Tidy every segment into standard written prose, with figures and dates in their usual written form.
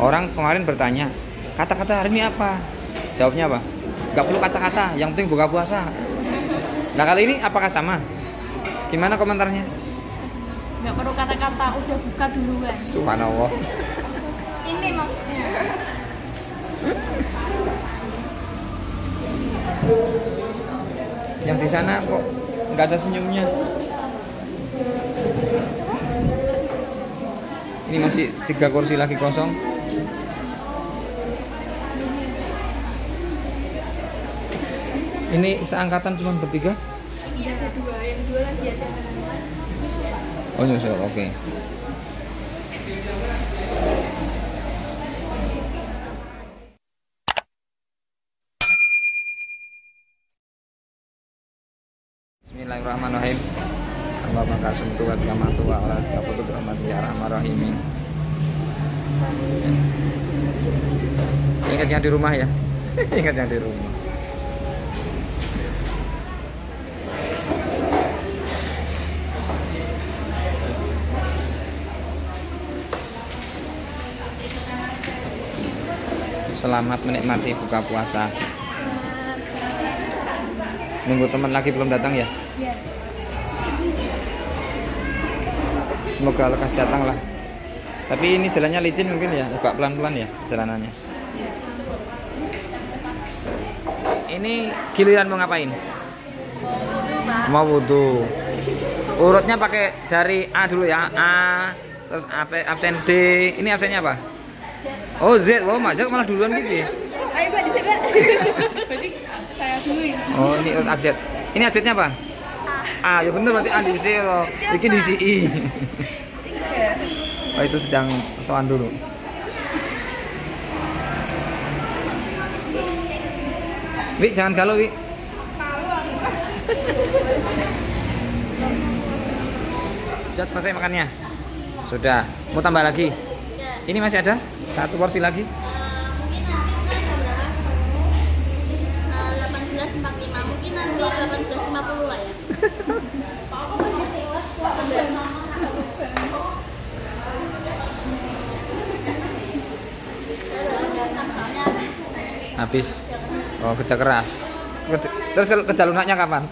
Orang kemarin bertanya, kata-kata hari ini apa? Jawabnya apa? Gak perlu kata-kata, yang penting buka puasa. Nah kali ini apakah sama? Gimana komentarnya? Gak perlu kata-kata, udah buka duluan. Subhanallah. Ini maksudnya. Yang di sana kok nggak ada senyumnya? Ini masih 3 kursi lagi kosong. Ini seangkatan cuma bertiga? Iya, ada 2, yang 2 lagi ada. Oh nyusul, oke. Bismillahirrahmanirrahim. Allahumma kasumtu wa kamatu wa ala kafutu bi rahmatika ya arhamar rahimin. Ingat yang di rumah ya. Ingat yang di rumah. Selamat menikmati buka puasa. Nunggu teman lagi belum datang ya? Iya. Semoga lekas datang lah. Tapi ini jalannya licin mungkin ya, agak pelan-pelan ya jalanannya. Ini giliran mau ngapain? Mau wudhu. Urutnya pakai dari A dulu ya, A, terus absen D. Ini absennya apa? Oh Z, oh Mak Z malah duluan gitu ya? Ayo Mbak, disini Mbak. Berarti saya dulu ini. Oh ini update. Ini update-nya apa? A. Ya bener berarti A di C loh. Bikin di C I. Oh itu sedang sowan dulu. Wi jangan galau Wi. Sudah selesai makannya? Sudah. Mau tambah lagi? Ini masih ada 1 porsi lagi. Mungkin nanti sekarang berapa? 18.45, mungkin nanti 18.50 lah ya. Saya baru datang soalnya Habis. Oh kerja keras. Terus kalau kerja lunaknya kapan?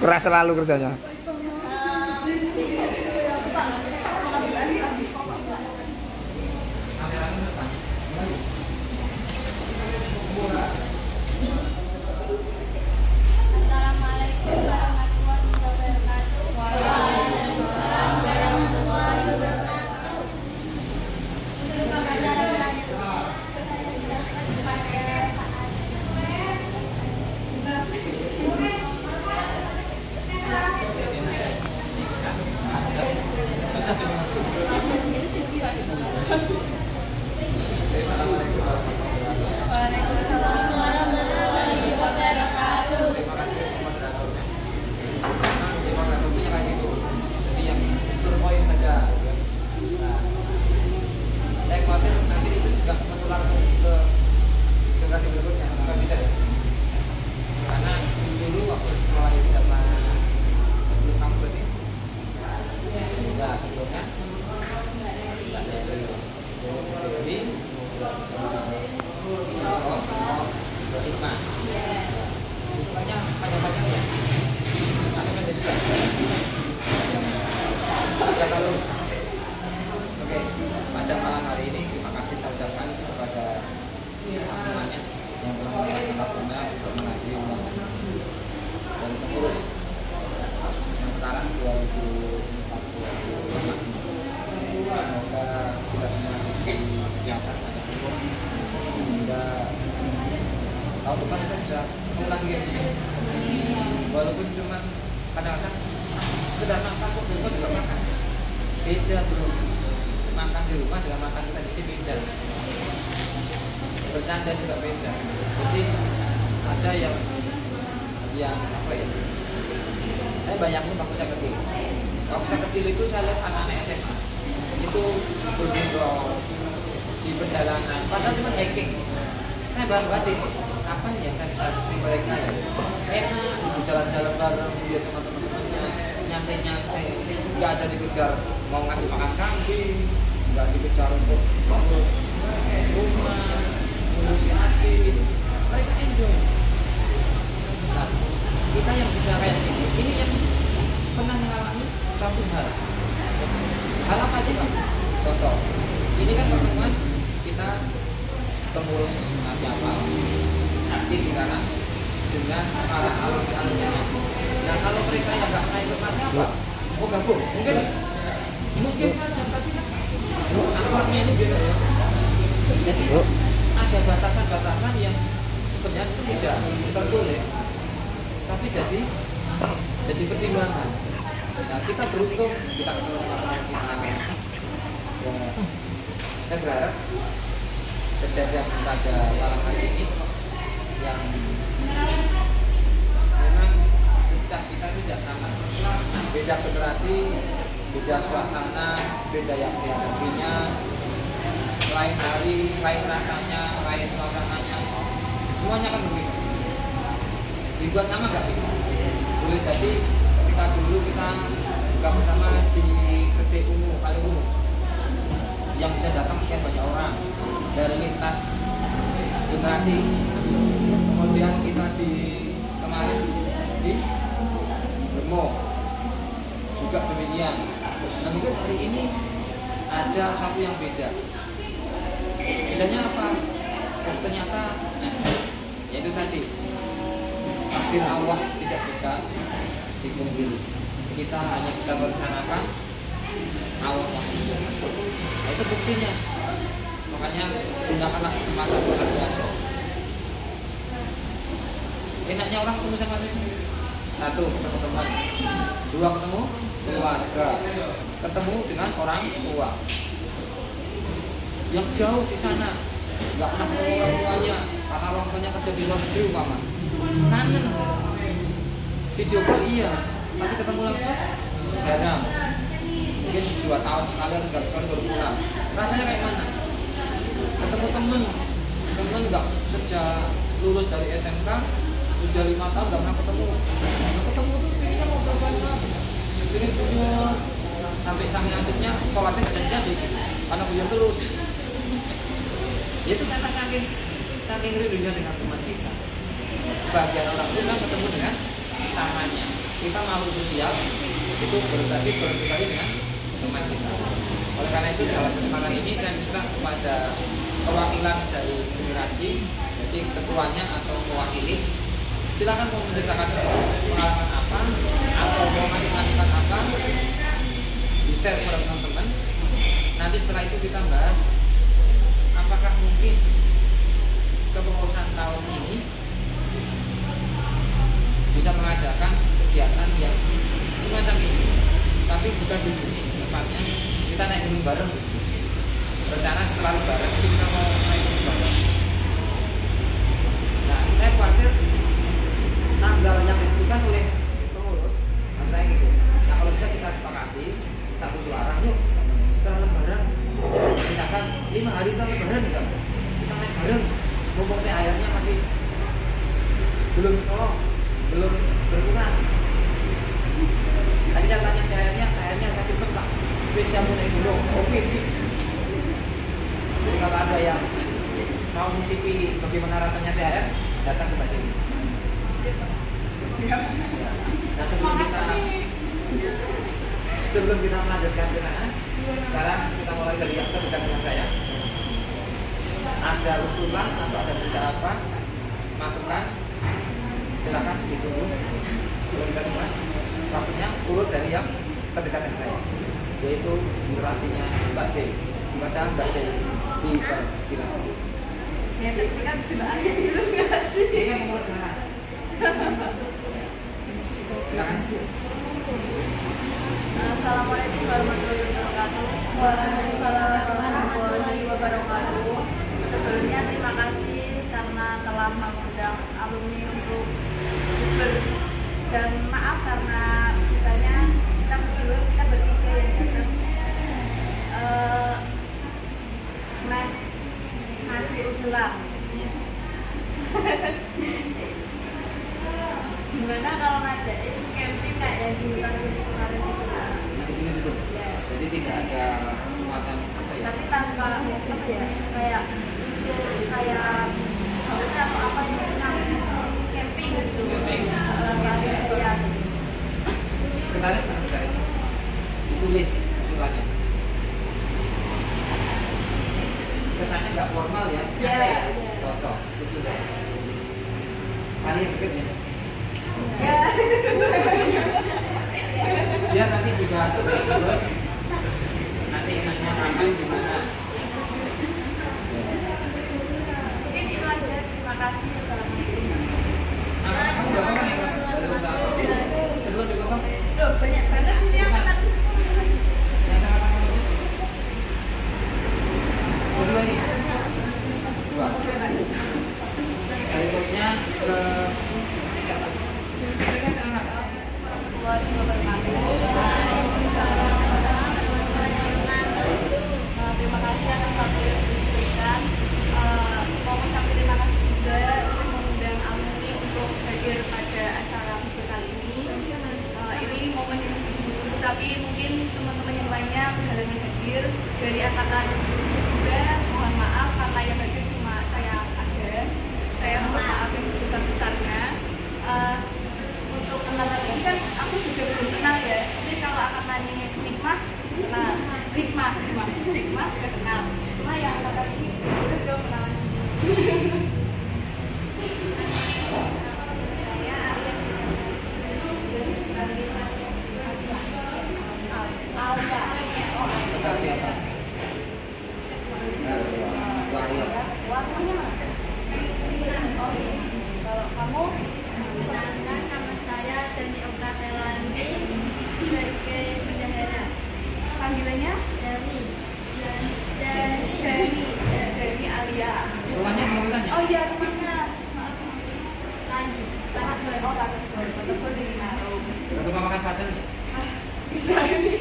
Keras selalu kerjanya. Assalamualaikum warahmatullahi wabarakatuh. Waalaikumsalam warahmatullahi wabarakatuh. Waalaikumsalam warahmatullahi wabarakatuh. Jadi yang terpoin saja. Saya khawatir nanti itu juga menular ke generasi berikutnya, bukan tidak ya? Karena dulu waktu sekolah itu sama sebelum kamu berarti ya sebelumnya jadi bukannya panjang-panjang ya? Panjang-panjang juga. Ya kalau oke, pada malam hari ini terima kasih saya ucapkan kepada semuanya yang telah menyempatkan waktunya untuk menghadiri undangan dan pengurus yang sekarang 2045 ini. Semoga kita semua diberi kesehatan dan umur sehingga tahun depan kita bisa ketemu lagi ya. Walaupun cuma kadang-kadang sekedar makan kok di rumah juga makan. Beda bro. Makan di rumah dengan makan kita di sini beda. Bercanda juga beda. Jadi ada yang apa ya? Saya bayangin waktu saya kecil. Waktu saya kecil itu saya lihat anak-anak SMA itu bergurau di perjalanan. Padahal cuma hiking. Saya baru batin. Kapan ya saya bisa seperti mereka ya? Enak, gitu jalan-jalan bareng, lihat teman-temannya, nyantai-nyantai, nggak ada dikejar mau ngasih makan kambing, nggak dikejar untuk bangun rumah, ngurusi adik, mereka enjoy. Nah, kita yang bisa kayak ini yang pernah mengalami satu hal apa aja Pak? Contoh, ini kan pertemuan kita pengurus siapa aktif sekarang dengan para alumni. Nah kalau mereka yang nggak pernah ikut apa, mau gabung mungkin saja, tapi anaknya ini beda ya. Jadi ada batasan-batasan yang sebenarnya itu tidak tertulis, tapi jadi pertimbangan. Nah kita beruntung kita ketemu teman-teman kita. Ya, saya berharap kejadian pada malam hari ini yang memang sudah kita tidak sama, beda generasi, beda suasana, beda yang dihadapinya, lain hari, lain rasanya, lain suasananya, semuanya kan begitu. Dibuat sama nggak bisa. Boleh jadi ketika dulu kita buka bersama di Gede Ungu, Kali Ungu, yang bisa datang sekian banyak orang dari lintas generasi. Kemudian kita di kemarin di Bemo juga demikian. Dan itu hari ini ada satu yang beda. Bedanya apa? Oh, ternyata yaitu tadi takdir Allah tidak bisa dipungkiri. Kita hanya bisa merencanakan Allah yang nah, itu buktinya. Makanya gunakanlah kesempatan berhati-hati. Enaknya orang ketemu sama itu, satu ketemu teman, dua ketemu keluarga, ketemu dengan orang tua yang jauh di sana, nggak pernah ketemu orang tuanya karena orang tuanya kerja di luar negeri umpama. Kangen video call iya, tapi ketemu langsung jarang. Mungkin 2 tahun sekali atau 3 tahun baru pulang. Rasanya kayak mana? Ketemu temen nggak sejak lulus dari SMK sudah 5 tahun nggak pernah ketemu. Nah, ketemu tuh kayaknya mau berapa? Jadi jujur sampai sang asiknya sholatnya nggak jadi karena beliau terus. Itu kata saking rindunya dengan teman kita. Bagian orang itu kan ketemu dengan samanya. Kita malu sosial itu berarti berkali dengan teman kita. Oleh karena itu dalam kesempatan ini saya minta kepada perwakilan dari generasi, jadi ketuanya atau mewakili, silakan mau menceritakan pengalaman apa atau mau ngasih masukan apa, di-share kepada teman-teman. Nanti setelah itu kita bahas apakah mungkin kepengurusan tahun ini bisa mengadakan kegiatan yang semacam ini, tapi bukan di sini, tempatnya kita naik gunung bareng. Rencana setelah lebaran itu kita mau naik gunung bareng. Nah, saya khawatir tanggal yang ditentukan oleh pengurus, saya gitu. Nah, kalau bisa kita sepakati satu suara, yuk setelah lebaran, misalkan 5 hari setelah lebaran misalkan, kita naik bareng. Mumpung airnya masih belum berkurang. Tadi saya tanya airnya saya simpen Pak. Spesial mau naik gunung. Oke sih. Jadi kalau ada yang mau mencicipi bagaimana rasanya THR, datang ke Mbak Dewi. Nah, sebelum kita melanjutkan ke sana, sekarang kita mulai dari yang terdekat dengan saya. Ada usulan atau ada cerita apa, masukan, silakan ditunggu. Sebelum kita mulai, waktunya urut dari yang terdekat dengan saya, yaitu durasinya Mbak Dewi. Gimana Mbak Dewi? Silakan. Ya, tapi kan sudah akhir dulu nggak sih? Ini kan mulai sekarang. Silakan. Assalamualaikum warahmatullahi wabarakatuh. Waalaikumsalam warahmatullahi wabarakatuh. Sebelumnya terima kasih karena telah mengundang alumni untuk ber, dan maaf karena misalnya kita bertiga yang datang ngasih usulan. Gimana kalau ngadain camping kayak yang di hutan kemarin itu? Ini sebut. Jadi tidak ada semacam apa tapi tanpa apa ya kayak kayak harusnya atau apa gitu camping gitu lari saya Sekretaris kan sekretaris. Tulis usulannya. Kesannya nggak formal ya? Iya. Cocok. Setuju saya. Saling deket ya. ya Biar nanti juga setelah lulus nanti nanya kapan gimana. mungkin itu aja, terima kasih, assalamualaikum. Kamu udah ngomong ya? Ada usaha. Sebelum dipotong. Loh, banyak banget ini yang kata Yang sangat kamu itu. Kedua ini. Dua. Berikutnya ke terima kasih atas waktu yang sudah diberikan. Mau mengucapkan terima kasih juga mengundang alumni untuk hadir pada acara video kali ini. Ini momen yang ditunggu, tapi mungkin teman-teman yang lainnya berhalangan hadir dari angkatan juga. Mohon maaf karena yang hadir cuma saya aja. Saya mohon maaf yang sebesar-besarnya. Untuk kenalan ini kan aku juga belum kenal ya. Jadi kalau angkatannya Hikmah kenal, Hikmah udah kenal. Cuma yang angkatan ini udah belum kenalan. seperti apa? Kalau kamu Perkenalkan, nama saya Dani Okatelani sebagai bendahara. panggilannya Dani. Dani Alia. Rumahnya mau tanya? Oh iya rumahnya. Maaf. Lani. Sangat baik. Oh sangat baik. Betul di Narum. Waktu mau makan padang ya? Bisa ini.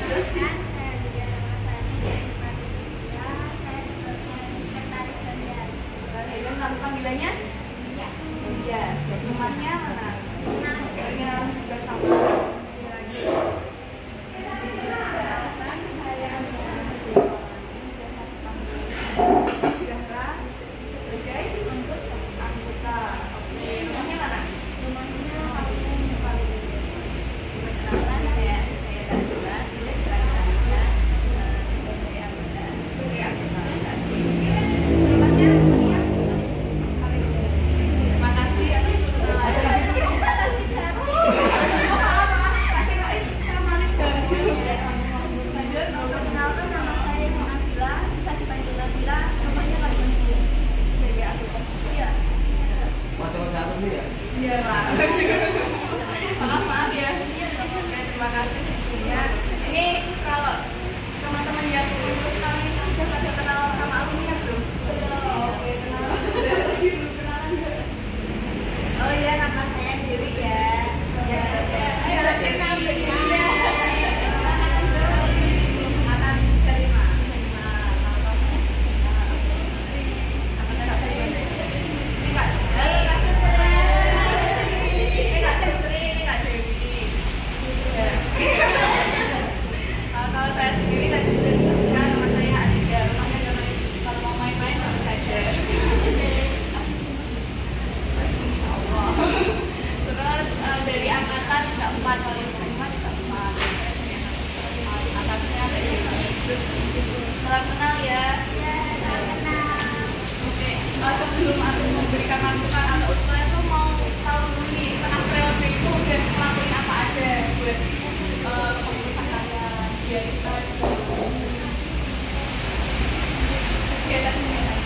Perkenalkan, saya juga nama Sani dari Pradipya. Saya sebagai sekretaris harian. Dan nama panggilannya? Iya. Iya. Rumahnya mana? Rumahnya juga sama. Zahra sebagai anggota. Oke, rumahnya mana? Perkenalkan, saya Nazila, sekretaris sebagai anggota. Terima kasih atas Perkenalkan, nama saya Nazila, bisa dipanggil Nabila, rumahnya Kalimantan. sebagai anggota. Iya. Mau coba satu dulu ya? Iya lah. Maaf ya. Oke, terima kasih ya. Ini kalau teman-teman yang lulus kali ini sudah pada kenal sama alumni belum? Oke, kenalan. Kenalan. Oh iya, nama saya Dewi ya. Ya, ayo kenal dari dia. Anak dari mana? Kalau saya sendiri tadi sudah disebutkan nama saya Aditya, rumahnya jangan kalau mau main-main sama saja. Insya Allah. Terus dari angkatan keempat, kalau yang kelima juga keempat. Atasnya dari salam kenal ya. Oke, sebelum aku memberikan masukan atau usulan itu mau tahu dulu nih setengah periode itu udah ngelakuin apa aja buat kepengurusan kalian biar kita kegiatan-kegiatan.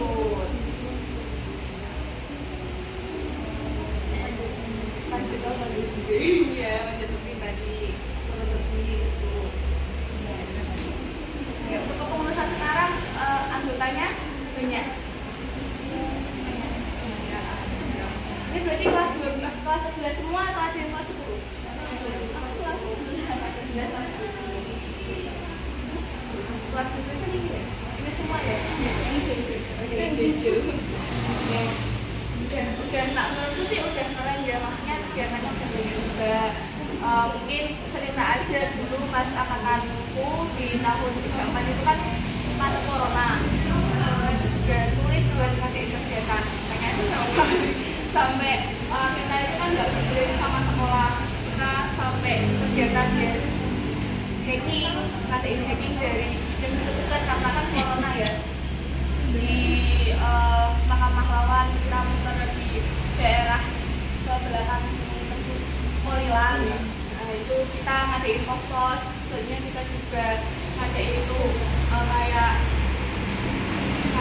rambut. Lanjut apa juga? Iya, lanjut pribadi, lebih itu. Ya, untuk kepengurusan sekarang anggotanya banyak. Ini berarti kelas 11 semua atau ada yang kelas 10? Kelas 11, kelas 12 kan ini ya? Ini semua ya? Yang hijau. Oke, yang hijau. Udah nak menurutku sih udah keren ya, maksudnya kegiatannya udah banyak juga. Mungkin cerita aja dulu pas angkatanku di tahun 94 itu kan pas corona. Itu juga sulit buat ngadain kegiatan. Makanya itu sampai kita itu kan nggak berdiri sama sekolah, kita sampai kegiatan dia hacking, ngadain hacking dari yang dekat karena kan corona ya, di Makam Pahlawan kita muter di daerah ke belakang Morilan. Nah itu kita ngadain pos-pos, sebenarnya kita juga ngadain itu kayak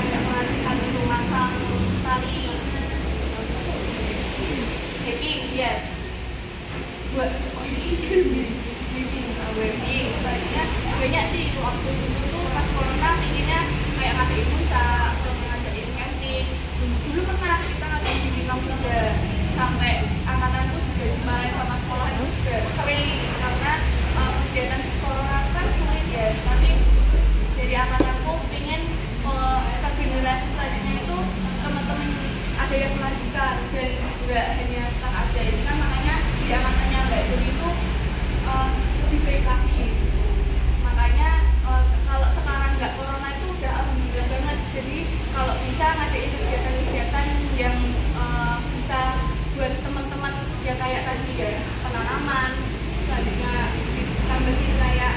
pelatihan itu masang tali hacking ya, buat wedding. Soalnya banyak sih waktu dulu tuh pas corona pinginnya kayak ngadain puncak, ngadain camping. Dulu pernah kita ngadain di Binong juga, sampai angkatan tuh juga dimarahin sama sekolah itu juga sering karena kegiatan corona kan sulit ya. Tapi dari angkatanku pengen ke generasi selanjutnya itu teman-teman ada yang melanjutkan dan juga hanya stuck aja. Ini kan makanya di angkatannya Mbak Duri itu lebih baik lagi. Makanya kalau sekarang nggak corona itu udah alhamdulillah banget. Jadi kalau bisa ngadain kegiatan-kegiatan yang bisa buat teman-teman ya kayak tadi ya, penanaman, selanjutnya ditambahin kayak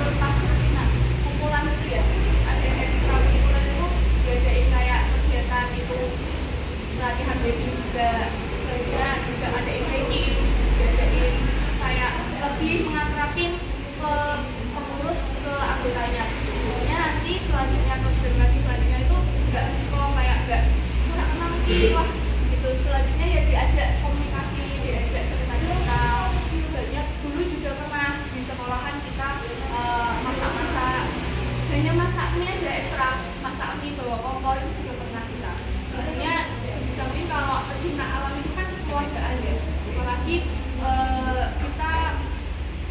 lepas rutinan kumpulan itu ya, ada yang ekstra kumpulan itu diadain kayak kegiatan itu latihan baby juga, selanjutnya juga adain hiking, diadain kayak lebih mengakrabin ke pengurus ke anggotanya. Sebenarnya nanti selanjutnya ke generasi selanjutnya itu nggak sekolah kayak nggak kenal wah gitu. Selanjutnya ya diajak komunikasi, diajak cerita-cerita. Sebenarnya dulu juga pernah di sekolahan kita masak-masak, hanya masak mie aja ekstra, masak mie bawa kompor itu juga pernah kita. Sebenarnya sebisa mungkin kalau pecinta alam itu kan keluargaan ya, apalagi kita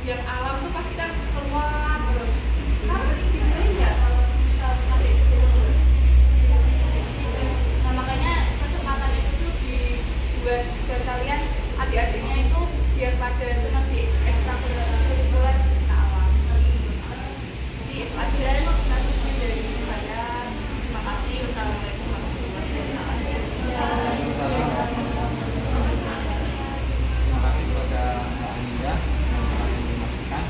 yang alam tuh pasti kan keluar terus. Sekarang gimana nggak kalau bisa ada itu? Nah makanya kesempatan itu tuh dibuat buat kalian adik-adiknya itu biar pada senang di ekstrakurikuler pecinta alam. Jadi itu aja nasibnya dari saya. Terima kasih. Wassalamualaikum warahmatullahi wabarakatuh. Terima kasih kepada Mbak Anida yang telah menginformasikan.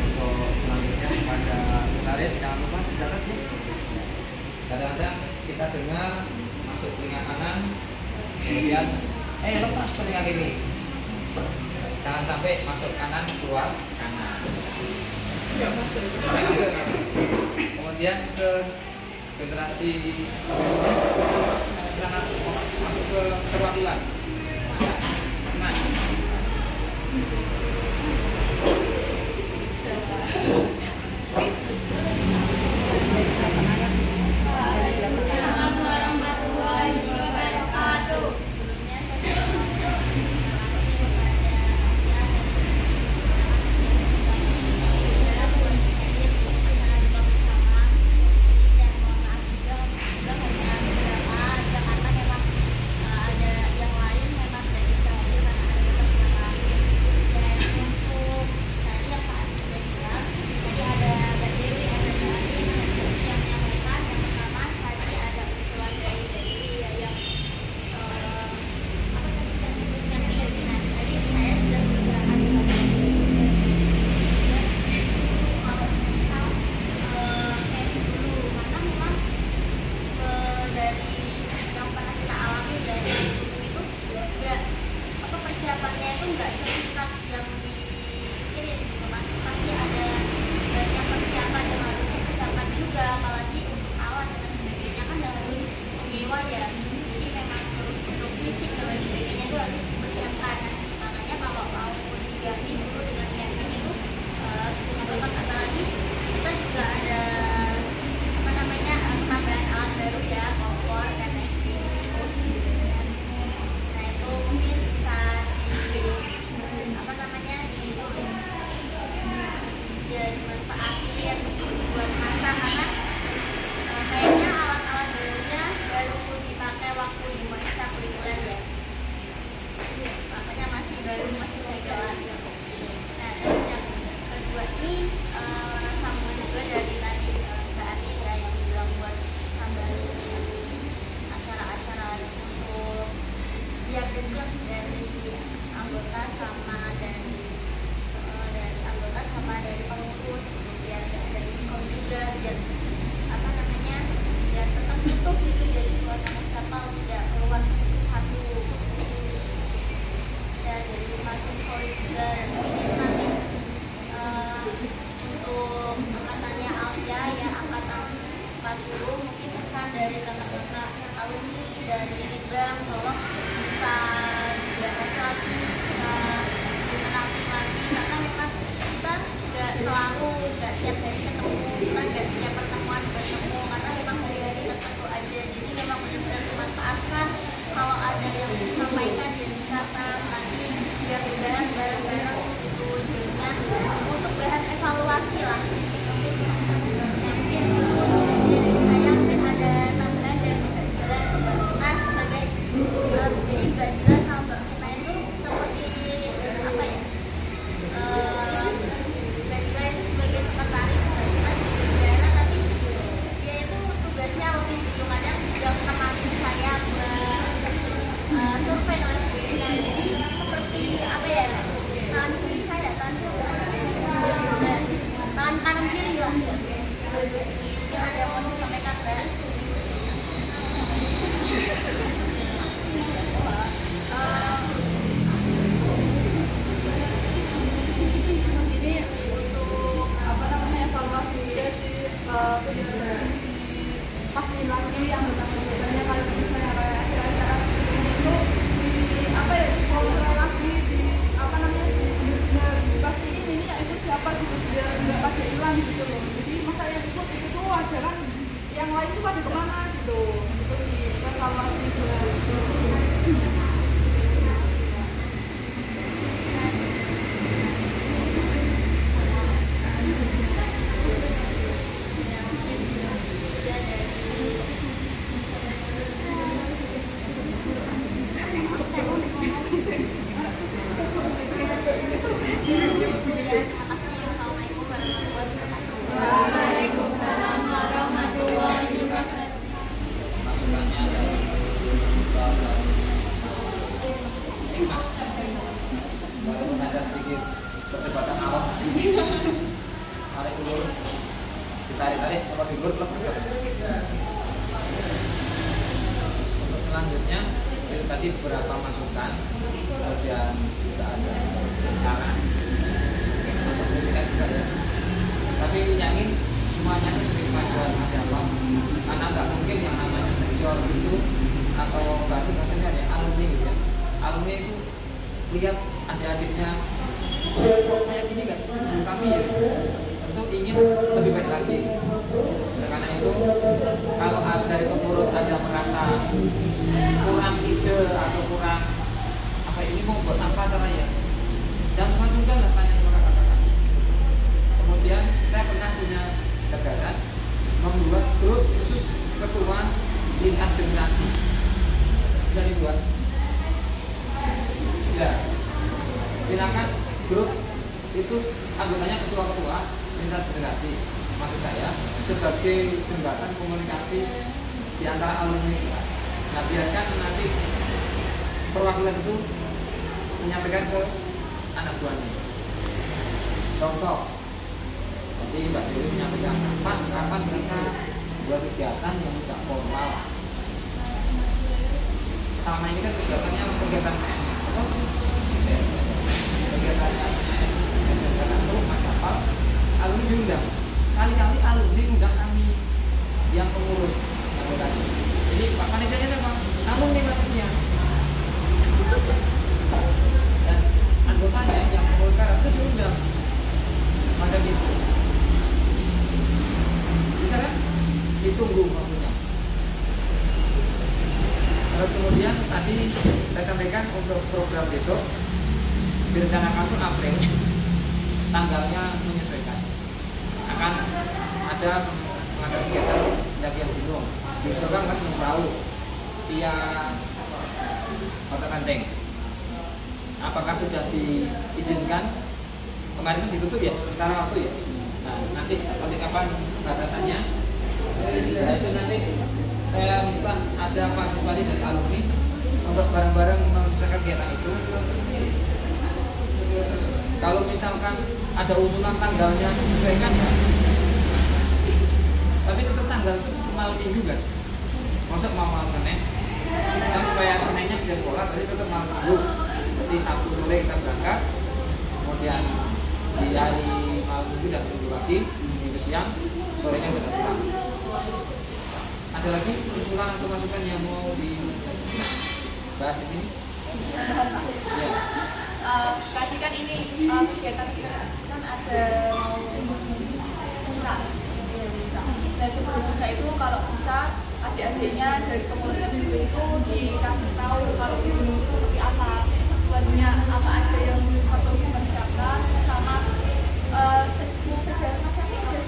Untuk selanjutnya kepada sekretaris, jangan lupa dicatat ya. Kadang-kadang kita dengar masuk telinga kanan, kemudian lepas telinga kiri. Jangan sampai masuk kanan keluar kanan. Nggak masuk. Kemudian ke generasi berikutnya, silakan masuk ke perwakilan. Nah, Assalamualaikum warahmatullahi wabarakatuh. Sebelumnya saya terima kasih kepada juga biar apa namanya biar tetap utuh gitu, jadi buat nama siapa tidak keluar satu dan jadi semakin solid juga. Dan mungkin itu nanti untuk angkatannya Alia ya, angkatan 40 mungkin pesan dari kakak-kakak alumni dari Litbang bahwa bisa dibahas lagi, bisa diterapi lagi, karena memang kita nggak selalu, nggak setiap hari ketemu, kita nggak setiap pertemuan bertemu, karena memang hari-hari tertentu aja. Jadi memang benar-benar dimanfaatkan kalau ada yang disampaikan dan dicatat, nanti biar dibahas bareng-bareng gitu, jadinya untuk bahan evaluasi lah. Ya, mungkin itu dari saya, mungkin ada tambahan dari Mbak Dila. Kita sebagai jadi Mbak Dila sama Mbak Mita itu seperti apa ya, Mbak Dila itu sebagai sekretaris, Mbak Mita sebagai bendahara, tapi dia itu tugasnya lebih gitu, kadang juga menemani saya survei dan sebagainya. Jadi seperti apa ya, tangan kiri saya, tangan kanan kiri lah. Mungkin ada yang mau disampaikan, Mbak? Ini untuk apa namanya evaluasi dia sih, pasti lagi yang bertanya kalau misalnya kayak acara-acara seperti ini tuh di apa ya, kontrol lagi di apa namanya pasti ini ya ikut siapa gitu, biar nggak pada hilang gitu loh. Jadi masa yang ikut itu tuh aja kan, yang lain tuh pada kemana gitu, itu sih evaluasi juga gitu. Waalaikumsalam warahmatullahi wabarakatuh. Masukannya adalah sahabat hikmah, walaupun ada sedikit perdebatan awam. Tarik ulur, ditarik-tarik, kalau diulur lepas. Untuk selanjutnya itu tadi beberapa masukan, kemudian juga ada saran, signifikan juga ya. Tapi yakin semuanya ini lebih buat masyarakat, karena nggak mungkin yang namanya senior itu atau baru nggak senior ya, alumni gitu ya. Alumni itu lihat adik-adiknya kayak gini nggak sih, kami ya tentu ingin lebih baik lagi. Oleh karena itu kalau ada dari pengurus ada merasa kurang ide atau kurang apa ini mau buat apa caranya, jangan sungkan-sungkan lah tanya sama kakak-kakak. Kemudian saya pernah punya gagasan membuat grup khusus ketua lintas generasi. Sudah dibuat? Sudah. Silakan grup itu anggotanya ketua-ketua lintas generasi. Maksud saya sebagai jembatan komunikasi di antara alumni. Nah, biarkan nanti perwakilan itu menyampaikan ke anak buahnya. Contoh, nanti Mbak Dewi menyampaikan kapan mereka buat kegiatan yang tidak formal. Selama ini kan kegiatannya kegiatan kegiatannya itu Mas Kapal, alumni diundang. Kali-kali alumni undang kami yang pengurus anggotanya. Jadi Pak Panitianya siapa? Alumni maksudnya. Dan anggotanya yang pengurus itu diundang. Macam itu. Bisa kan? Ditunggu maksudnya. Terus kemudian tadi saya sampaikan untuk program besok direncanakan untuk April, tanggalnya menyesuaikan. Akan ada mengadakan kegiatan pendakian gunung. Diusulkan kan belum tahu via Kota Kandeng. Apakah sudah diizinkan? Kemarin kan ditutup ya, sementara waktu ya. Nah, nanti sampai kapan batasannya? Nah, itu nanti saya minta ada partisipasi dari alumni untuk bareng-bareng menyelesaikan kegiatan itu. Kalau misalkan ada usulan tanggalnya disesuaikan, tanggal itu malam minggu kan, masuk malam Senin, kan supaya Seninnya bisa sekolah, jadi tetap malam minggu. Jadi Sabtu sore kita berangkat, kemudian di hari malam minggu dan minggu lagi, minggu siang, sorenya udah pulang. Ada lagi usulan atau masukan yang mau dibahas di sini? Ya. Kasih kan ini kegiatan kita kan ada mau puncak. Dan sebelum puncak itu kalau bisa adik-adiknya dari pengurus FIB itu dikasih tahu kalau ini seperti apa, selanjutnya apa aja yang perlu dipersiapkan, sama sejarah masyarakat,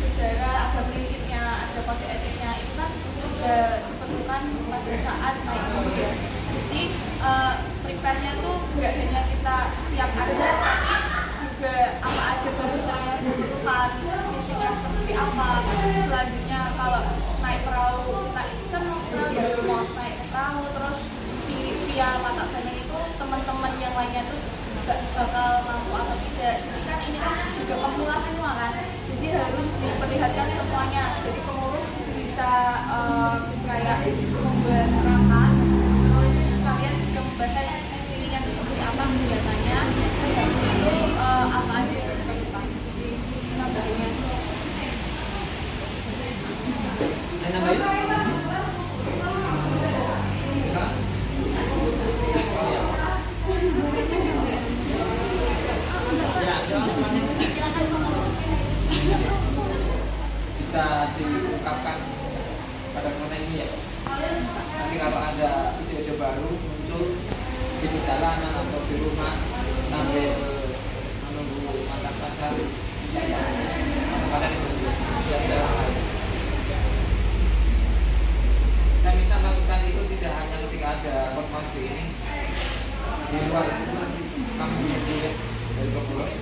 sejarah, ada prinsipnya, ada kode etiknya, itu kan sudah diperlukan pada saat naik gunung ya. Jadi prepare-nya tuh nggak hanya kita siap aja, tapi juga apa aja barang-barang yang dibutuhkan, isinya seperti apa. Selanjutnya kalau naik perahu, kita kan mau perahu ya, mau naik perahu, terus via mata banyak itu teman-teman yang lainnya tuh nggak bakal mampu atau tidak. Jadi kan ini kan juga pemula semua kan, jadi harus diperlihatkan semuanya. Jadi pengurus bisa kayak membuat rapat, terus kalian juga membahas ininya itu seperti apa kegiatannya, dan habis itu apa aja yang diperlukan sih nambahinnya. Ada nambahin? Bisa diungkapkan pada kesempatan ini ya. Nanti kalau ada ide-ide baru muncul di perjalanan atau di rumah sambil menunggu makan pacar, kalian itu saya minta masukan itu tidak hanya ketika ada podcast seperti ini, di luar itu kan kami boleh dari pengurus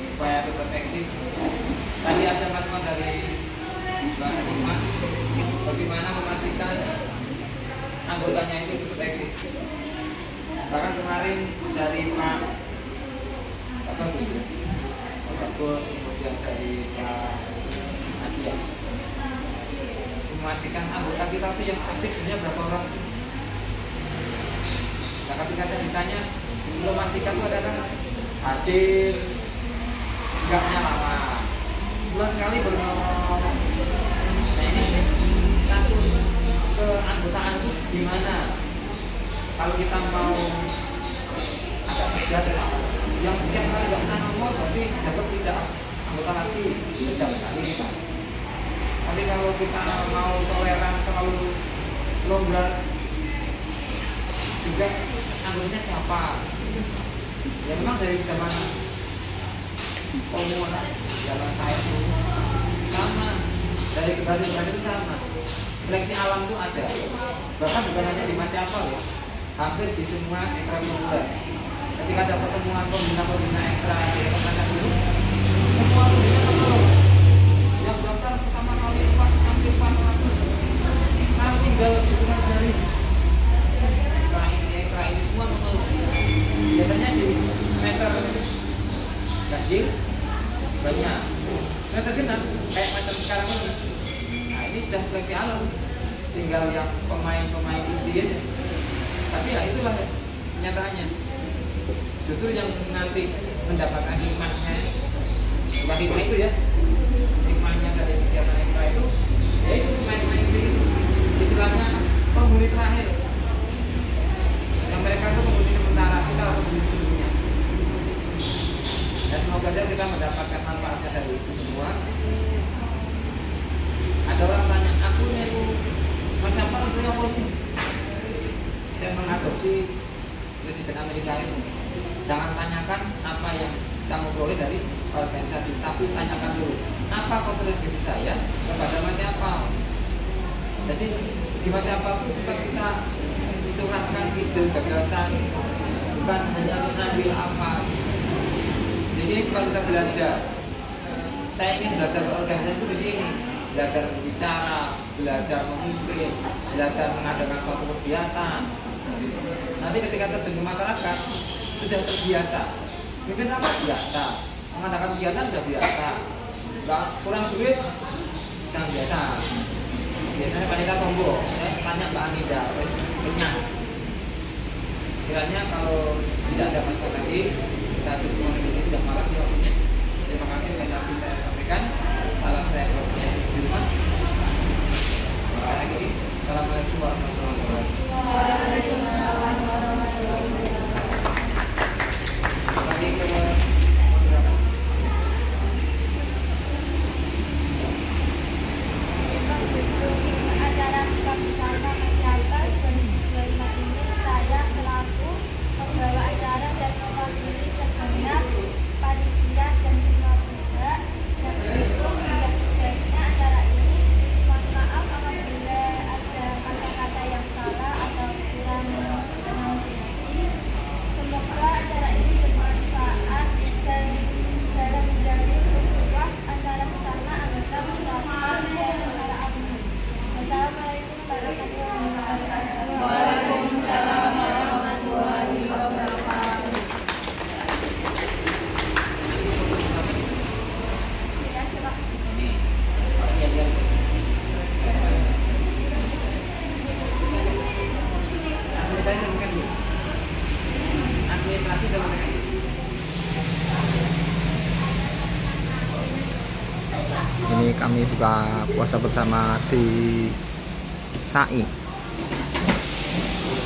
supaya tetap eksis. Tadi ada masukan dari Mbak Hikmah, bagaimana memastikan anggotanya itu tetap eksis. Bahkan kemarin dari Pak Bagus, kemudian dari Pak Nadia, memastikan anggota kita itu yang aktif sebenarnya berapa orang sih? Nah, ketika saya ditanya, belum memastikan itu adalah hadir, enggaknya lama, sebulan sekali bernomor. Nah ini status keanggotaan itu gimana? Kalau kita mau agak beda dengan yang setiap kali nggak pernah nomor, berarti dapat tidak anggota lagi sejak kali kita. Tapi kalau kita mau toleran terlalu longgar, juga anggotanya siapa? Ya memang dari zaman komunal, zaman saya dulu sama, dari kebaran itu sama. Seleksi alam itu ada, bahkan bukan hanya di Masyafal ya, hampir di semua ekstrakurikuler. Ketika ada pertemuan pembina ekstra di Kota dulu, semua pembina mengeluh. Yang daftar pertama kali 4 sampai 400, sekarang tinggal hitungan jari. Ekstra ini semua mengeluh. Biasanya di semester ganjil banyak, semester genap kayak macam sekarang ini. Nah ini sudah seleksi alam, tinggal yang pemain-pemain inti aja. Tapi ya itulah kenyataannya. Justru yang nanti mendapatkan hikmahnya, bukan hikmah itu ya, hikmahnya dari kegiatan ekstra itu, ya itu pemain-pemain itu istilahnya penghuni terakhir. Yang mereka itu penghuni sementara, kita penghuni sebelumnya. Dan semoga saja kita mendapatkan manfaatnya dari itu semua. Ada orang tanya, aku itu Mas apa untuk apa sih? Saya mengadopsi Presiden Amerika itu. Jangan tanyakan apa yang kamu peroleh dari organisasi, tapi tanyakan dulu apa kontribusi saya kepada Masyafal. Jadi di Masyafal itu bukan kita curahkan ide gagasan, bukan hanya mengambil apa. Di sini bukan kita belajar. Saya ingin belajar berorganisasi itu di sini, belajar berbicara, belajar memimpin, belajar mengadakan suatu kegiatan. Nanti ketika terjun ke masyarakat sudah terbiasa, mungkin apa biasa, mengadakan kegiatan sudah biasa, nggak kurang duit, Pisang biasa. Biasanya panitia combo. Saya tanya Mbak Anida, wes kenyang. Kiranya kalau tidak ada masalah lagi, kita cukup di sini tidak malam waktunya. Terima kasih sekali lagi saya sampaikan. Salam saya keluarga di rumah. Sekali lagi, assalamualaikum warahmatullahi wabarakatuh. Lagi ke moderator. Acara buka bersama masyarakat 2025 ini saya selaku pembawa acara dan mewakili segenap panitia dan semua pihak yang mendukung hingga suksesnya acara ini. Mohon maaf apabila ada kata-kata yang salah atau kurang berkenan. Semoga acara ini bermanfaat dan dalam menjalin ukhuwah antara sesama anggota masyarakat dan para alumni. Wassalamualaikum warahmatullahi wabarakatuh. Waalaikumsalam warahmatullahi wabarakatuh. Ya, silakan. Ini. Iya, iya. Administrasi selesaikan dulu. Administrasi selesaikan dulu. Ini kami buka puasa bersama di SAI.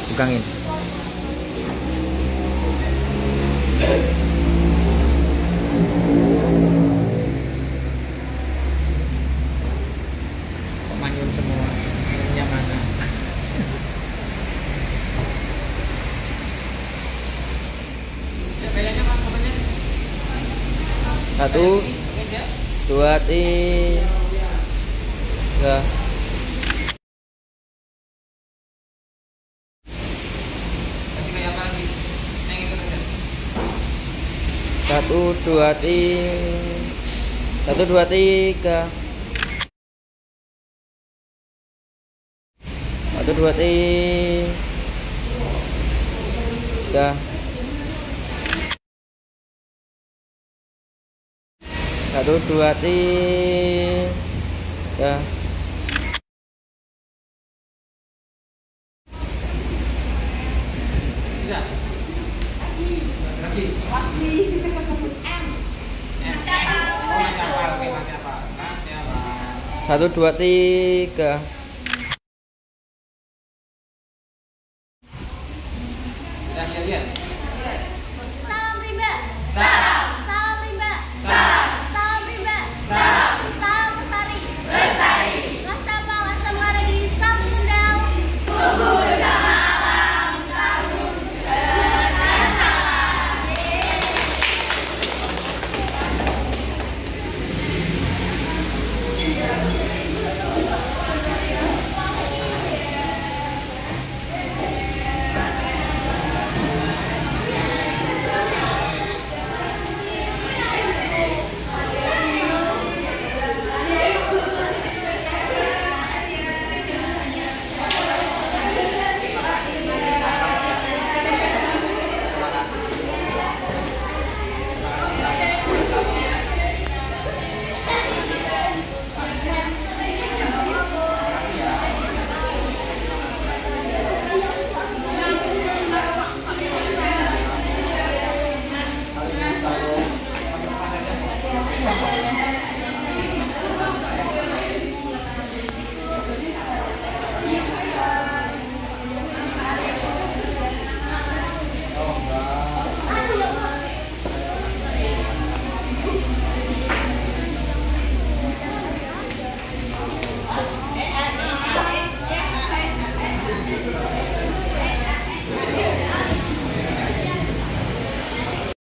Pegangin. Manyun semua. Yang mana? Ya, kayaknya Pak fotonya. 1, Oke, siap. 2, 3. Nanti kayak apa lagi? Saya ikut aja. 1, 2, 3. 1, 2, 3. 1, 2, 3. 1, 2, 3. Sudah. Lagi. Oh, masih apa? Oke, masih apa? Masih apa? 1, 2, 3.